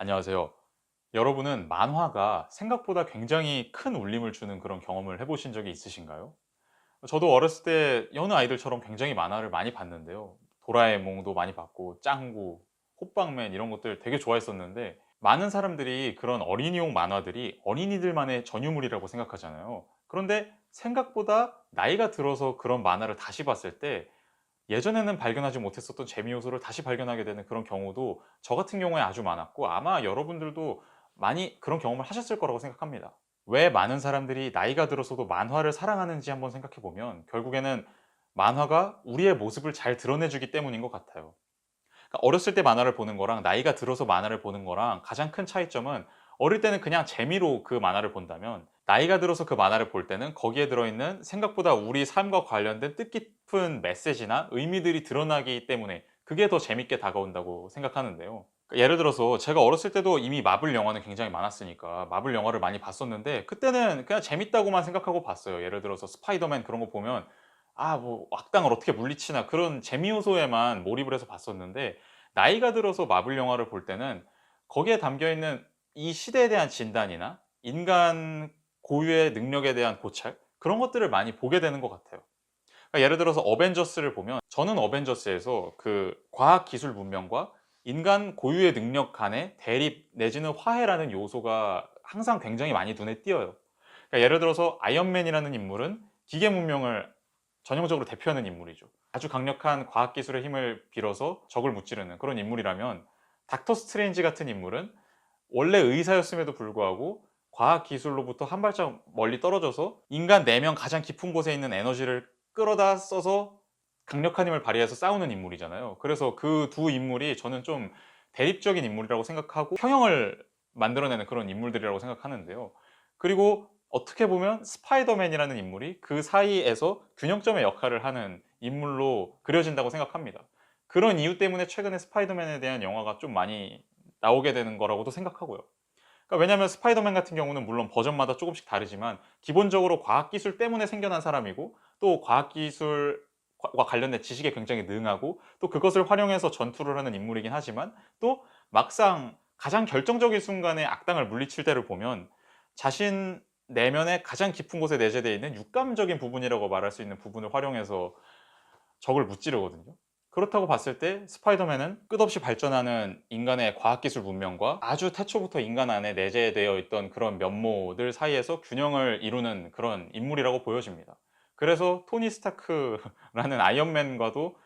안녕하세요. 여러분은 만화가 생각보다 굉장히 큰 울림을 주는 그런 경험을 해보신 적이 있으신가요? 저도 어렸을 때 여느 아이들처럼 굉장히 만화를 많이 봤는데요. 도라에몽도 많이 봤고, 짱구, 호빵맨 이런 것들 되게 좋아했었는데, 많은 사람들이 그런 어린이용 만화들이 어린이들만의 전유물이라고 생각하잖아요. 그런데 생각보다 나이가 들어서 그런 만화를 다시 봤을 때 예전에는 발견하지 못했었던 재미 요소를 다시 발견하게 되는 그런 경우도 저 같은 경우에 아주 많았고, 아마 여러분들도 많이 그런 경험을 하셨을 거라고 생각합니다. 왜 많은 사람들이 나이가 들어서도 만화를 사랑하는지 한번 생각해 보면 결국에는 만화가 우리의 모습을 잘 드러내 주기 때문인 것 같아요. 그러니까 어렸을 때 만화를 보는 거랑 나이가 들어서 만화를 보는 거랑 가장 큰 차이점은, 어릴 때는 그냥 재미로 그 만화를 본다면 나이가 들어서 그 만화를 볼 때는 거기에 들어있는 생각보다 우리 삶과 관련된 뜻깊은 메시지나 의미들이 드러나기 때문에 그게 더 재밌게 다가온다고 생각하는데요. 그러니까 예를 들어서 제가 어렸을 때도 이미 마블 영화는 굉장히 많았으니까 마블 영화를 많이 봤었는데, 그때는 그냥 재밌다고만 생각하고 봤어요. 예를 들어서 스파이더맨 그런 거 보면 뭐 악당을 어떻게 물리치나 그런 재미 요소에만 몰입을 해서 봤었는데, 나이가 들어서 마블 영화를 볼 때는 거기에 담겨 있는 이 시대에 대한 진단이나 인간 고유의 능력에 대한 고찰, 그런 것들을 많이 보게 되는 것 같아요. 그러니까 예를 들어서 어벤져스를 보면, 저는 어벤져스에서 그 과학 기술 문명과 인간 고유의 능력 간의 대립 내지는 화해라는 요소가 항상 굉장히 많이 눈에 띄어요. 그러니까 예를 들어서 아이언맨이라는 인물은 기계 문명을 전형적으로 대표하는 인물이죠. 아주 강력한 과학 기술의 힘을 빌어서 적을 무찌르는 그런 인물이라면, 닥터 스트레인지 같은 인물은 원래 의사였음에도 불구하고 과학 기술로부터 한 발짝 멀리 떨어져서 인간 내면 가장 깊은 곳에 있는 에너지를 끌어다 써서 강력한 힘을 발휘해서 싸우는 인물이잖아요. 그래서 그 두 인물이 저는 좀 대립적인 인물이라고 생각하고 평형을 만들어내는 그런 인물들이라고 생각하는데요. 그리고 어떻게 보면 스파이더맨이라는 인물이 그 사이에서 균형점의 역할을 하는 인물로 그려진다고 생각합니다. 그런 이유 때문에 최근에 스파이더맨에 대한 영화가 좀 많이 나오게 되는 거라고도 생각하고요. 그러니까 왜냐하면 스파이더맨 같은 경우는 물론 버전마다 조금씩 다르지만 기본적으로 과학기술 때문에 생겨난 사람이고, 또 과학기술과 관련된 지식에 굉장히 능하고, 또 그것을 활용해서 전투를 하는 인물이긴 하지만, 또 막상 가장 결정적인 순간에 악당을 물리칠 때를 보면 자신 내면의 가장 깊은 곳에 내재되어 있는 육감적인 부분이라고 말할 수 있는 부분을 활용해서 적을 무찌르거든요. 그렇다고 봤을 때 스파이더맨은 끝없이 발전하는 인간의 과학기술 문명과 아주 태초부터 인간 안에 내재되어 있던 그런 면모들 사이에서 균형을 이루는 그런 인물이라고 보여집니다. 그래서 토니 스타크라는 아이언맨과도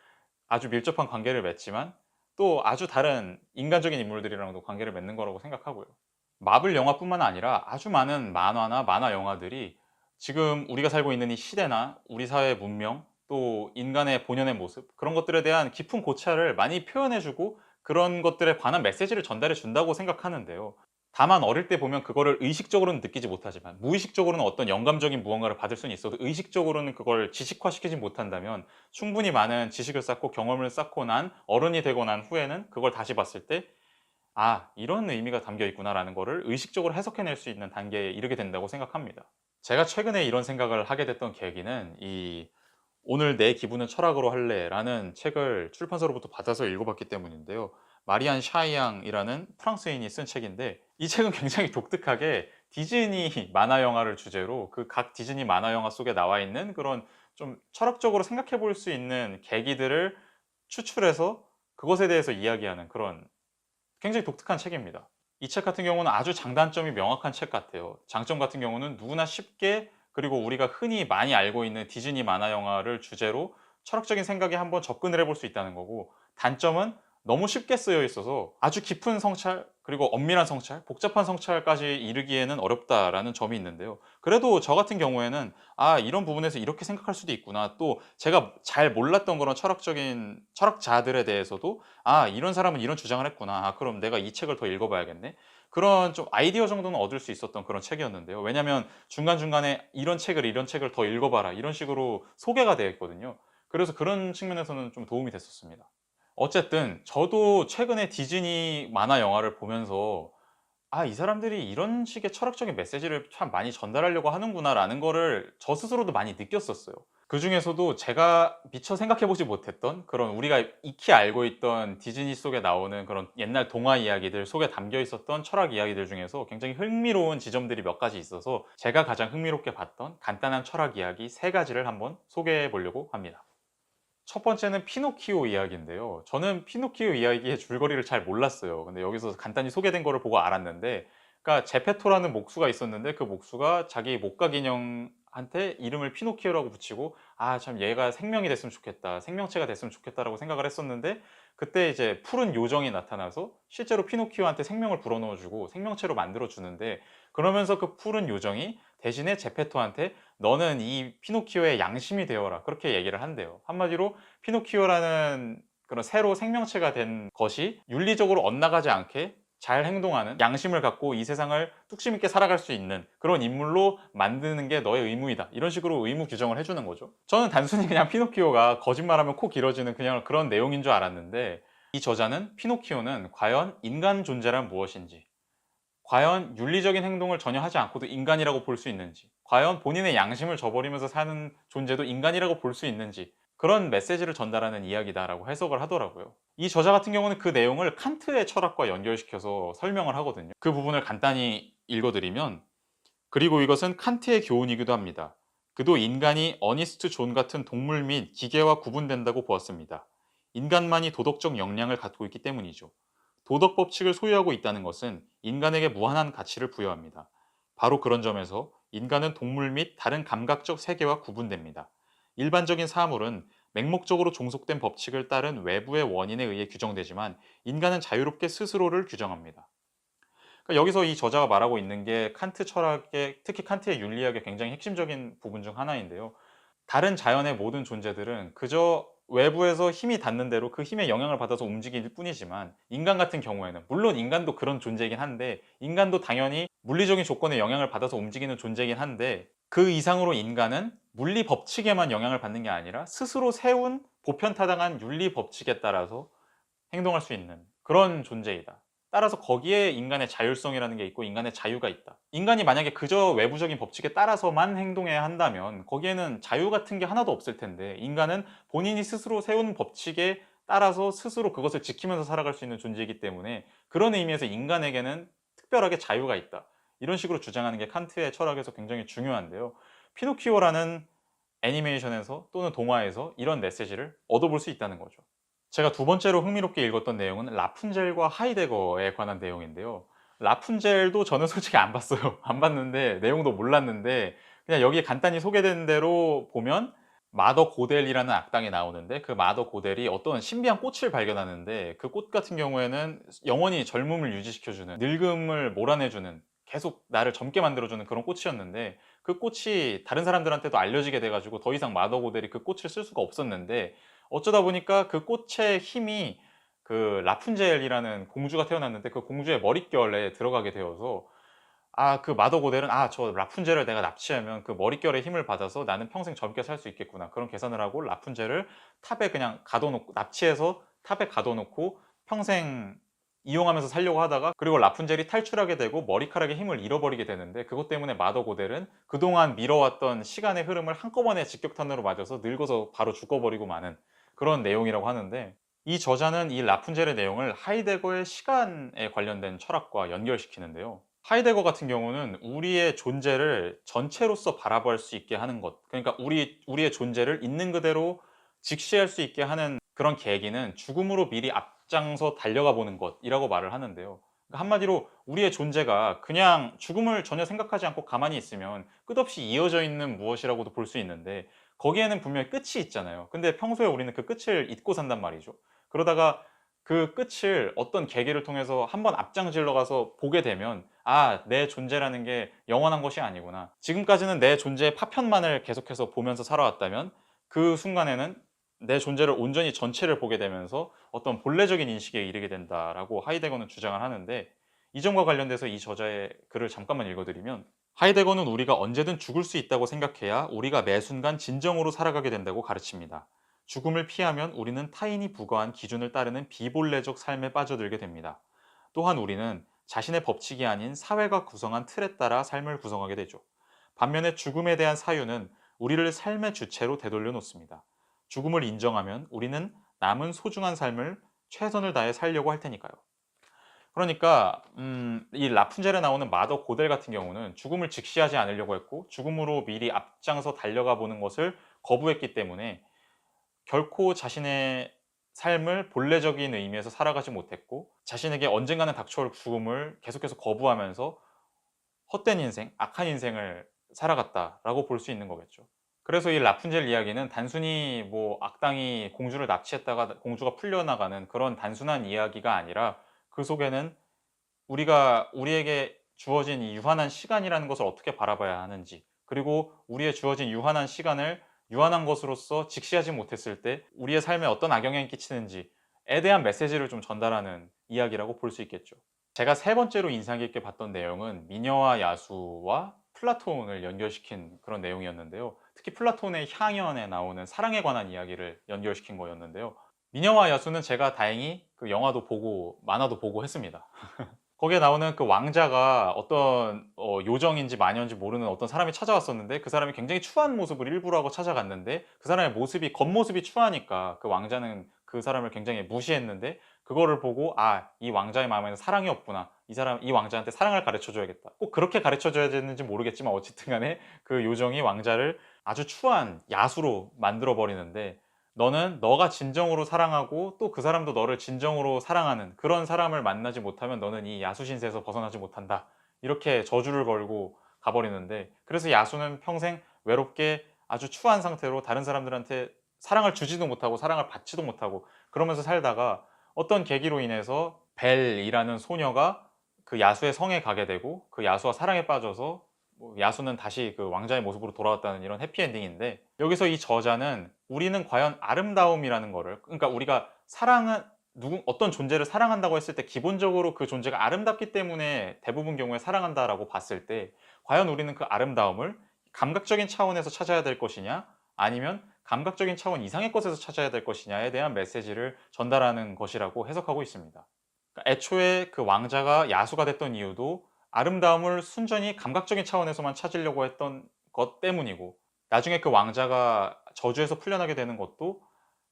아주 밀접한 관계를 맺지만, 또 아주 다른 인간적인 인물들이랑도 관계를 맺는 거라고 생각하고요. 마블 영화뿐만 아니라 아주 많은 만화나 만화 영화들이 지금 우리가 살고 있는 이 시대나 우리 사회의 문명, 또 인간의 본연의 모습, 그런 것들에 대한 깊은 고찰을 많이 표현해 주고 그런 것들에 관한 메시지를 전달해 준다고 생각하는데요. 다만 어릴 때 보면 그거를 의식적으로는 느끼지 못하지만 무의식적으로는 어떤 영감적인 무언가를 받을 수는 있어도 의식적으로는 그걸 지식화시키지 못한다면, 충분히 많은 지식을 쌓고 경험을 쌓고 난 어른이 되고 난 후에는 그걸 다시 봤을 때 '아 이런 의미가 담겨 있구나.'라는 거를 의식적으로 해석해낼 수 있는 단계에 이르게 된다고 생각합니다. 제가 최근에 이런 생각을 하게 됐던 계기는, 이 "오늘 내 기분은 철학으로 할래."라는 책을 출판사로부터 받아서 읽어봤기 때문인데요. 마리안 샤이앙이라는 프랑스인이 쓴 책인데, 이 책은 굉장히 독특하게 디즈니 만화 영화를 주제로 그 각 디즈니 만화 영화 속에 나와 있는 그런 좀 철학적으로 생각해 볼 수 있는 계기들을 추출해서 그것에 대해서 이야기하는 그런 굉장히 독특한 책입니다. 이 책 같은 경우는 아주 장단점이 명확한 책 같아요. 장점 같은 경우는 누구나 쉽게, 그리고 우리가 흔히 많이 알고 있는 디즈니 만화 영화를 주제로 철학적인 생각에 한번 접근을 해볼 수 있다는 거고, 단점은 너무 쉽게 쓰여 있어서 아주 깊은 성찰, 그리고 엄밀한 성찰, 복잡한 성찰까지 이르기에는 어렵다라는 점이 있는데요. 그래도 저 같은 경우에는 이런 부분에서 이렇게 생각할 수도 있구나, 또 제가 잘 몰랐던 그런 철학적인 철학자들에 대해서도 이런 사람은 이런 주장을 했구나. 그럼 내가 이 책을 더 읽어봐야겠네. 그런 좀 아이디어 정도는 얻을 수 있었던 그런 책이었는데요. 왜냐하면 중간중간에 이런 책을 더 읽어봐라." 이런 식으로 소개가 되어 있거든요. 그래서 그런 측면에서는 좀 도움이 됐었습니다. 어쨌든 저도 최근에 디즈니 만화 영화를 보면서 이 사람들이 이런 식의 철학적인 메시지를 참 많이 전달하려고 하는구나'라는 거를 저 스스로도 많이 느꼈었어요. 그중에서도 제가 미처 생각해 보지 못했던 그런 우리가 익히 알고 있던 디즈니 속에 나오는 그런 옛날 동화 이야기들 속에 담겨 있었던 철학 이야기들 중에서 굉장히 흥미로운 지점들이 몇 가지 있어서 제가 가장 흥미롭게 봤던 간단한 철학 이야기 3 가지를 한번 소개해 보려고 합니다. 첫 번째는 피노키오 이야기인데요. 저는 피노키오 이야기의 줄거리를 잘 몰랐어요. 근데 여기서 간단히 소개된 거를 보고 알았는데, 그러니까 제페토라는 목수가 있었는데 그 목수가 자기 목각 인형한테 이름을 피노키오라고 붙이고, 참 얘가 생명이 됐으면 좋겠다, 생명체가 됐으면 좋겠다라고 생각을 했었는데, 그때 이제 푸른 요정이 나타나서 실제로 피노키오한테 생명을 불어넣어 주고 생명체로 만들어 주는데, 그러면서 그 푸른 요정이 대신에 제페토한테 "너는 이 피노키오의 양심이 되어라." 그렇게 얘기를 한대요. 한마디로 피노키오라는 그런 새로 생명체가 된 것이 윤리적으로 엇나가지 않게 잘 행동하는 양심을 갖고 이 세상을 뚝심 있게 살아갈 수 있는 그런 인물로 만드는 게 너의 의무이다. 이런 식으로 의무 규정을 해 주는 거죠. 저는 단순히 그냥 피노키오가 거짓말하면 코 길어지는 그냥 그런 내용인 줄 알았는데, 이 저자는 피노키오는 과연 인간 존재란 무엇인지, 과연 윤리적인 행동을 전혀 하지 않고도 인간이라고 볼 수 있는지, 과연 본인의 양심을 저버리면서 사는 존재도 인간이라고 볼 수 있는지, 그런 메시지를 전달하는 이야기다라고 해석을 하더라고요. 이 저자 같은 경우는 그 내용을 칸트의 철학과 연결시켜서 설명을 하거든요. 그 부분을 간단히 읽어드리면, 그리고 이것은 칸트의 교훈이기도 합니다. 그도 인간이 어니스트 존 같은 동물 및 기계와 구분된다고 보았습니다. 인간만이 도덕적 역량을 갖고 있기 때문이죠. 도덕 법칙을 소유하고 있다는 것은 인간에게 무한한 가치를 부여합니다. 바로 그런 점에서 인간은 동물 및 다른 감각적 세계와 구분됩니다. 일반적인 사물은 맹목적으로 종속된 법칙을 따른 외부의 원인에 의해 규정되지만, 인간은 자유롭게 스스로를 규정합니다. 그러니까 여기서 이 저자가 말하고 있는 게 칸트 철학의, 특히 칸트의 윤리학의 굉장히 핵심적인 부분 중 하나인데요. 다른 자연의 모든 존재들은 그저 외부에서 힘이 닿는 대로 그 힘에 영향을 받아서 움직일 뿐이지만, 인간 같은 경우에는, 물론 인간도 그런 존재이긴 한데, 인간도 당연히 물리적인 조건에 영향을 받아서 움직이는 존재이긴 한데, 그 이상으로 인간은 물리 법칙에만 영향을 받는 게 아니라 스스로 세운 보편타당한 윤리 법칙에 따라서 행동할 수 있는 그런 존재이다. 따라서 거기에 인간의 자율성이라는 게 있고 인간의 자유가 있다. 인간이 만약에 그저 외부적인 법칙에 따라서만 행동해야 한다면 거기에는 자유 같은 게 하나도 없을 텐데, 인간은 본인이 스스로 세운 법칙에 따라서 스스로 그것을 지키면서 살아갈 수 있는 존재이기 때문에, 그런 의미에서 인간에게는 특별하게 자유가 있다. 이런 식으로 주장하는 게 칸트의 철학에서 굉장히 중요한데요. 피노키오라는 애니메이션에서 또는 동화에서 이런 메시지를 얻어볼 수 있다는 거죠. 제가 두 번째로 흥미롭게 읽었던 내용은 라푼젤과 하이데거에 관한 내용인데요. 라푼젤도 저는 솔직히 안 봤어요. 안 봤는데 내용도 몰랐는데, 그냥 여기에 간단히 소개된 대로 보면 마더 고델이라는 악당이 나오는데, 그 마더 고델이 어떤 신비한 꽃을 발견하는데, 그 꽃 같은 경우에는 영원히 젊음을 유지시켜 주는, 늙음을 몰아내 주는, 계속 나를 젊게 만들어 주는 그런 꽃이었는데, 그 꽃이 다른 사람들한테도 알려지게 돼 가지고 더 이상 마더 고델이 그 꽃을 쓸 수가 없었는데, 어쩌다 보니까 그 꽃의 힘이 그 라푼젤이라는 공주가 태어났는데 그 공주의 머릿결에 들어가게 되어서, 그 마더 고델은 '저 라푼젤을 내가 납치하면 그 머릿결의 힘을 받아서 나는 평생 젊게 살 수 있겠구나.' 그런 계산을 하고 라푼젤을 탑에 그냥 가둬 놓고, 납치해서 탑에 가둬 놓고 평생 이용하면서 살려고 하다가, 그리고 라푼젤이 탈출하게 되고 머리카락의 힘을 잃어버리게 되는데, 그것 때문에 마더 고델은 그동안 미뤄왔던 시간의 흐름을 한꺼번에 직격탄으로 맞아서 늙어서 바로 죽어버리고 마는 그런 내용이라고 하는데, 이 저자는 이 라푼젤의 내용을 하이데거의 시간에 관련된 철학과 연결시키는데요. 하이데거 같은 경우는 우리의 존재를 전체로서 바라볼 수 있게 하는 것, 그러니까 우리의 존재를 있는 그대로 직시할 수 있게 하는 그런 계기는 죽음으로 미리 앞장서 달려가 보는 것이라고 말을 하는데요. 그러니까 한마디로 우리의 존재가 그냥 죽음을 전혀 생각하지 않고 가만히 있으면 끝없이 이어져 있는 무엇이라고도 볼 수 있는데, 거기에는 분명히 끝이 있잖아요. 근데 평소에 우리는 그 끝을 잊고 산단 말이죠. 그러다가 그 끝을 어떤 계기를 통해서 한번 앞장질러 가서 보게 되면, 내 존재라는 게 영원한 것이 아니구나. 지금까지는 내 존재의 파편만을 계속해서 보면서 살아왔다면, 그 순간에는 내 존재를 온전히 전체를 보게 되면서 어떤 본래적인 인식에 이르게 된다라고 하이데거는 주장을 하는데, 이 점과 관련돼서 이 저자의 글을 잠깐만 읽어드리면, 하이데거는 우리가 언제든 죽을 수 있다고 생각해야 우리가 매 순간 진정으로 살아가게 된다고 가르칩니다. 죽음을 피하면 우리는 타인이 부과한 기준을 따르는 비본래적 삶에 빠져들게 됩니다. 또한 우리는 자신의 법칙이 아닌 사회가 구성한 틀에 따라 삶을 구성하게 되죠. 반면에 죽음에 대한 사유는 우리를 삶의 주체로 되돌려 놓습니다. 죽음을 인정하면 우리는 남은 소중한 삶을 최선을 다해 살려고 할 테니까요. 그러니까 이 라푼젤에 나오는 마더 고델 같은 경우는 죽음을 직시하지 않으려고 했고 죽음으로 미리 앞장서 달려가 보는 것을 거부했기 때문에 결코 자신의 삶을 본래적인 의미에서 살아가지 못했고 자신에게 언젠가는 닥쳐올 죽음을 계속해서 거부하면서 헛된 인생, 악한 인생을 살아갔다라고 볼 수 있는 거겠죠. 그래서 이 라푼젤 이야기는 단순히 뭐 악당이 공주를 납치했다가 공주가 풀려나가는 그런 단순한 이야기가 아니라 그 속에는 우리가 우리에게 주어진 이 유한한 시간이라는 것을 어떻게 바라봐야 하는지, 그리고 우리의 주어진 유한한 시간을 유한한 것으로서 직시하지 못했을 때 우리의 삶에 어떤 악영향이 끼치는지에 대한 메시지를 좀 전달하는 이야기라고 볼 수 있겠죠. 제가 세 번째로 인상 깊게 봤던 내용은 미녀와 야수와 플라톤을 연결시킨 그런 내용이었는데요. 특히 플라톤의 향연에 나오는 사랑에 관한 이야기를 연결시킨 거였는데요. 미녀와 야수는 제가 다행히 그 영화도 보고 만화도 보고 했습니다. 거기에 나오는 그 왕자가 어떤 요정인지 마녀인지 모르는 어떤 사람이 찾아왔었는데 그 사람이 굉장히 추한 모습을 일부러 하고 찾아갔는데 그 사람의 모습이 겉모습이 추하니까 그 왕자는 그 사람을 굉장히 무시했는데 그거를 보고 '아 이 왕자의 마음에는 사랑이 없구나. 이 왕자한테 사랑을 가르쳐 줘야겠다.' 꼭 그렇게 가르쳐 줘야 되는지 모르겠지만 어쨌든 간에 그 요정이 왕자를 아주 추한 야수로 만들어 버리는데 너는 너가 진정으로 사랑하고 또 그 사람도 너를 진정으로 사랑하는 그런 사람을 만나지 못하면 너는 이 야수 신세에서 벗어나지 못한다. 이렇게 저주를 걸고 가버리는데 그래서 야수는 평생 외롭게 아주 추한 상태로 다른 사람들한테 사랑을 주지도 못하고 사랑을 받지도 못하고 그러면서 살다가 어떤 계기로 인해서 벨이라는 소녀가 그 야수의 성에 가게 되고 그 야수와 사랑에 빠져서 뭐 야수는 다시 그 왕자의 모습으로 돌아왔다는 이런 해피엔딩인데 여기서 이 저자는 우리는 과연 아름다움이라는 거를 그러니까 우리가 사랑은 어떤 존재를 사랑한다고 했을 때 기본적으로 그 존재가 아름답기 때문에 대부분 경우에 사랑한다라고 봤을 때 과연 우리는 그 아름다움을 감각적인 차원에서 찾아야 될 것이냐 아니면 감각적인 차원 이상의 것에서 찾아야 될 것이냐에 대한 메시지를 전달하는 것이라고 해석하고 있습니다. 그러니까 애초에 그 왕자가 야수가 됐던 이유도 아름다움을 순전히 감각적인 차원에서만 찾으려고 했던 것 때문이고 나중에 그 왕자가 저주에서 풀려나게 되는 것도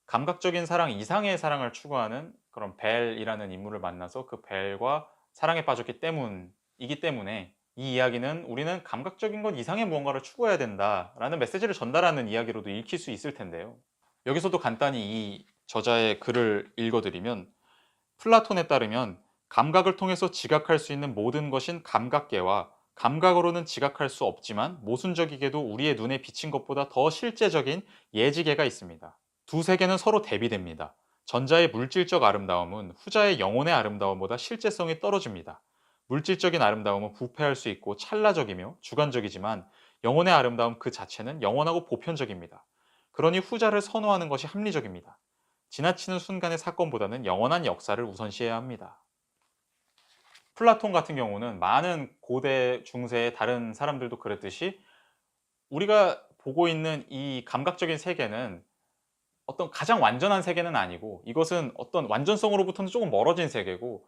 감각적인 사랑 이상의 사랑을 추구하는 그런 벨이라는 인물을 만나서 그 벨과 사랑에 빠졌기 때문이기 때문에 이 이야기는 우리는 감각적인 것 이상의 무언가를 추구해야 된다라는 메시지를 전달하는 이야기로도 읽힐 수 있을 텐데요. 여기서도 간단히 이 저자의 글을 읽어드리면 플라톤에 따르면 감각을 통해서 지각할 수 있는 모든 것인 감각계와 감각으로는 지각할 수 없지만 모순적이게도 우리의 눈에 비친 것보다 더 실제적인 예지계가 있습니다. 두 세계는 서로 대비됩니다. 전자의 물질적 아름다움은 후자의 영혼의 아름다움보다 실제성이 떨어집니다. 물질적인 아름다움은 부패할 수 있고 찰나적이며 주관적이지만 영혼의 아름다움 그 자체는 영원하고 보편적입니다. 그러니 후자를 선호하는 것이 합리적입니다. 지나치는 순간의 사건보다는 영원한 역사를 우선시해야 합니다. 플라톤 같은 경우는 많은 고대, 중세의 다른 사람들도 그랬듯이 우리가 보고 있는 이 감각적인 세계는 어떤 가장 완전한 세계는 아니고 이것은 어떤 완전성으로부터는 조금 멀어진 세계고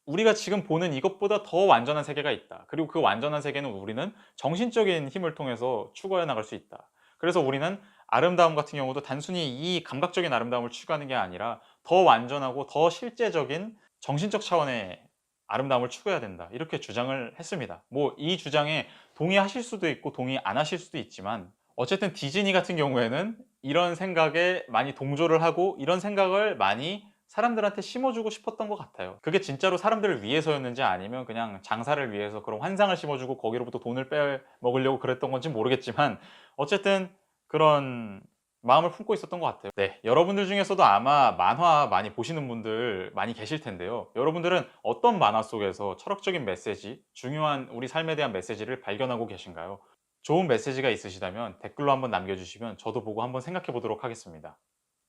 우리가 지금 보는 이것보다 더 완전한 세계가 있다. 그리고 그 완전한 세계는 우리는 정신적인 힘을 통해서 추구해 나갈 수 있다. 그래서 우리는 아름다움 같은 경우도 단순히 이 감각적인 아름다움을 추구하는 게 아니라 더 완전하고 더 실제적인 정신적 차원의 아름다움을 추구해야 된다. 이렇게 주장을 했습니다. 뭐 이 주장에 동의하실 수도 있고 동의 안 하실 수도 있지만 어쨌든 디즈니 같은 경우에는 이런 생각에 많이 동조를 하고 이런 생각을 많이 사람들한테 심어주고 싶었던 것 같아요. 그게 진짜로 사람들을 위해서였는지 아니면 그냥 장사를 위해서 그런 환상을 심어주고 거기로부터 돈을 빼먹으려고 그랬던 건지 모르겠지만 어쨌든 그런 마음을 품고 있었던 것 같아요. 네, 여러분들 중에서도 아마 만화 많이 보시는 분들 많이 계실 텐데요. 여러분들은 어떤 만화 속에서 철학적인 메시지, 중요한 우리 삶에 대한 메시지를 발견하고 계신가요? 좋은 메시지가 있으시다면 댓글로 한번 남겨주시면 저도 보고 한번 생각해 보도록 하겠습니다.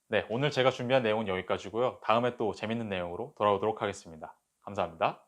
네, 오늘 제가 준비한 내용은 여기까지고요. 다음에 또 재밌는 내용으로 돌아오도록 하겠습니다. 감사합니다.